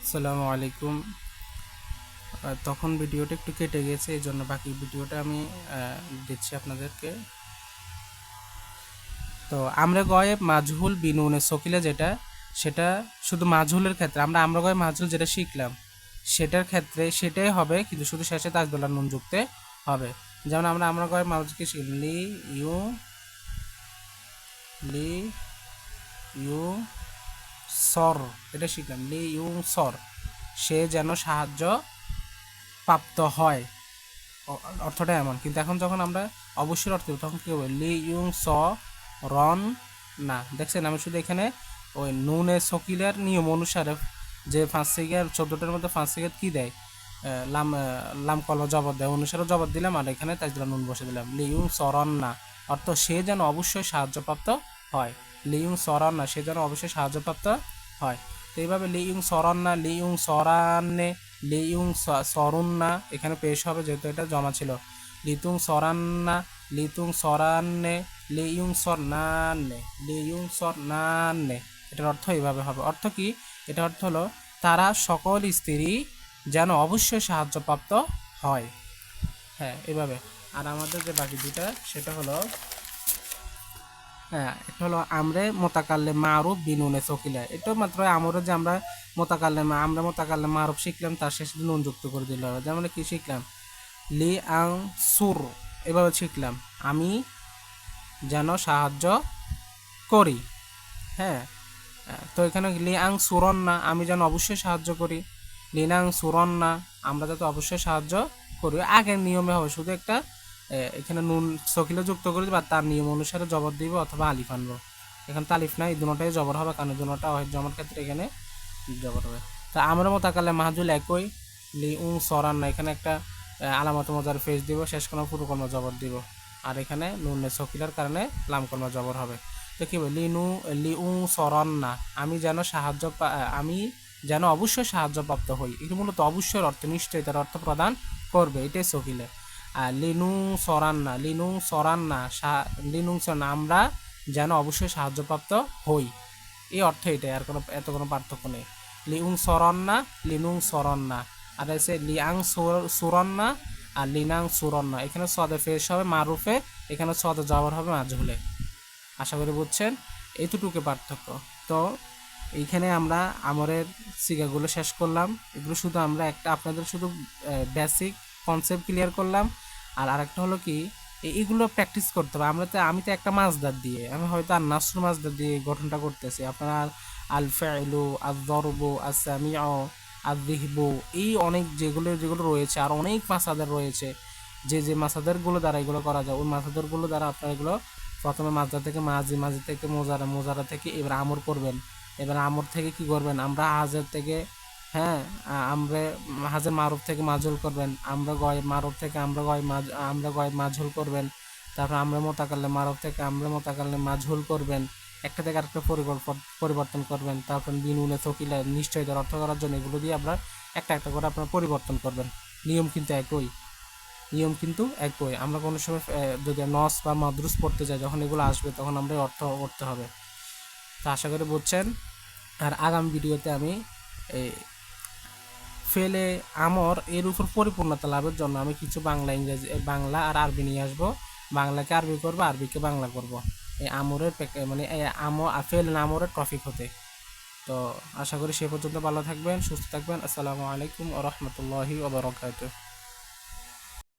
আসসালামু আলাইকুম। তখন ভিডিওটা একটু কেটে গেছে, এই জন্য বাকি ভিডিওটা আমি দিচ্ছি আপনাদেরকে। তো আমরা গয়ে মাজহুল বিনুনে সকিলা যেটা, সেটা শুধু মাজহুলের ক্ষেত্রে আমরা গয়ে মাজহুল যেটা শিখলাম সেটার ক্ষেত্রে সেটাই হবে, কিন্তু শুধু শেষে তাজদুল্লাহ নুন যুক্তে হবে। যেমন আমরা গয়ে মাজহুলকে শিখলাম লি ইউ সর, এটা শিখলাম লি ইউ সর, সে যেন সাহায্য প্রাপ্ত হয়, অর্থটা এমন। কিন্তু এখন যখন আমরা অবশ্যই অর্থ তখন কী হবে, লি ইউং স রন না। দেখছেন আমি শুধু এখানে ওই নুনে সকিলের নিয়ম অনুসারে যে 5 সিগার 14টার মধ্যে 5 সিগার কী দেয়, লাম লাম কলমা জবাব দেয়, অনুসারে জবাব দিলাম, আর এখানে তাজদুল্লাহ নুন বসে দিলাম। লি ইউং সরন না, অর্থ সে যেন অবশ্যই সাহায্যপ্রাপ্ত হয়। লি ইউং সরন না, সে যেন অবশ্যই সাহায্যপ্রাপ্ত হয়। তো এইভাবে লি ইউং সরন না, লি ইউং সরান্নে, লিউং সরুন্না এখানে পেশ হবে, যেহেতু এটা জমা ছিল। লিতুং সরান্না, লিতুং সরান্নে, লিউং সরনান্নে, লিউং সরনান্নে, এটার অর্থ এইভাবে হবে। অর্থ কি? এটা অর্থ হলো তারা সকল স্ত্রী যেন অবশ্যই সাহায্যপ্রাপ্ত হয়। হ্যাঁ, এভাবে। আর আমাদের যে বাকি দুটা সেটা হলো, হ্যাঁ, এটা হলো আমরে মোতাকাল্লে মারুফ বিনুনে সকিলা। এটা মাত্র আমরে যে আমরা মোতাকাল্লে মারুফ শিখলাম, তার শেষে নুন যুক্ত করে দিল। যেমন কি শিখলাম, লি আং সুর, এভাবে শিখলাম আমি যেন সাহায্য করি। হ্যাঁ, তো এখানে লি আং সুরন না, আমি যেন অবশ্যই সাহায্য করি। লিনাং সুরন না, আমরা যাতে অবশ্যই সাহায্য করি। আগের নিয়মে হবে, শুধু একটা এখানে নুন সকিলে যুক্ত করে দিব, আর তার নিয়ম অনুসারে জবর দিব অথবা আলিফ আনবো। এখানে তালিফ নাই, এই দুটোটাই জবর হবে, কারণ দুটোটা জমার ক্ষেত্রে এখানে জবর হবে। তা আমরা মোতাকালে মাহাজুল একই, লি উং সরান না, এখানে একটা আলামত মজার ফেস দিব, শেষ কোনো পুরো কর্মা জবর দিব, আর এখানে নুনে সকিলার কারণে লাম কর্মা জবর হবে। তো কী বলি, লি উং সরন না, আমি যেন অবশ্যই সাহায্যপ্রাপ্ত হই। এটি মূলত অবশ্যই অর্থ, নিশ্চয়ই তার অর্থ প্রদান করবে, এটাই সকিলে। আর লিনু সরান না, লিনুং সরান আমরা যেন অবশ্যই সাহায্যপ্রাপ্ত হই, এই অর্থ এটাই, আর এত কোনো পার্থক্য নেই। লিউং সরন না, লিনুং সরন না, আর এসে লিয়াং সুরন না আর লিনাং সুরন না। এখানে সদে ফেস হবে মারুফে, এখানে সদে জবর হবে মাজহুলে। আশা করি বুঝছেন, এইটুকু পার্থক্য। তো এইখানে আমরা আমরের সিগাগুলো শেষ করলাম। এগুলো শুধু আমরা আপনাদের শুধু বেসিক কনসেপ্ট ক্লিয়ার করলাম। আর আরেকটা হলো কি, এইগুলো প্র্যাকটিস করতে হবে। আমি তো একটা মাজদার দিয়ে, আমি হয়তো আর নাসরু মাজদার দিয়ে গঠনটা করতেছি। আপনারা আল ফাইলু, আল দরবু, আল সামিউ, আল যিহবু, এই অনেক যেগুলো রয়েছে, আর অনেক মাসাদার রয়েছে, যে মাসাদারগুলো দ্বারা এগুলো করা যায়, ওই মাসাদারগুলো দ্বারা আপনারা এগুলো প্রথমে মাজদা থেকে মাজি থেকে মোজারা থেকে এবার আমর করবেন। এবার আমর থেকে কি করবেন, আমরা হাজের থেকে, হ্যাঁ, আমরা হাজের মারুফ থেকে মাজহুল করবেন, আমরা মারুফ থেকে আমরা গয় মাজহুল করবেন। তারপর আমরা মোতাকাল্লে মারুফ থেকে আমরা মোতাকাল্লে মাজহুল করবেন, একটা থেকে আরেকটা পরিবর্তন করবেন। তারপর বিনুনে থকিলা নিশ্চয়তার অর্থ করার জন্য এগুলো দিয়ে আমরা একটা করে আপনারা পরিবর্তন করবেন। নিয়ম কিন্তু একই। আমরা কোনো সময় যদি নস বা মাদ্রুস পড়তে যাই, যখন এগুলো আসবে তখন আমরা অর্থ করতে হবে। তো আশা করি বুঝছেন। আর আগামী ভিডিওতে আমি ফেলে আমর এর উপর পরিপূর্ণতা লাভের জন্য আমি কিছু বাংলা আর আরবি নিয়ে আসবো। বাংলাকে আরবি করবো, আরবিকে বাংলা করব, এই আমরের মানে ফেল আমরের টপিক হতে। তো আশা করি সে পর্যন্ত ভালো থাকবেন, সুস্থ থাকবেন। আসসালামু আলাইকুম ওয়া রাহমাতুল্লাহি ওয়া বারাকাতুহু।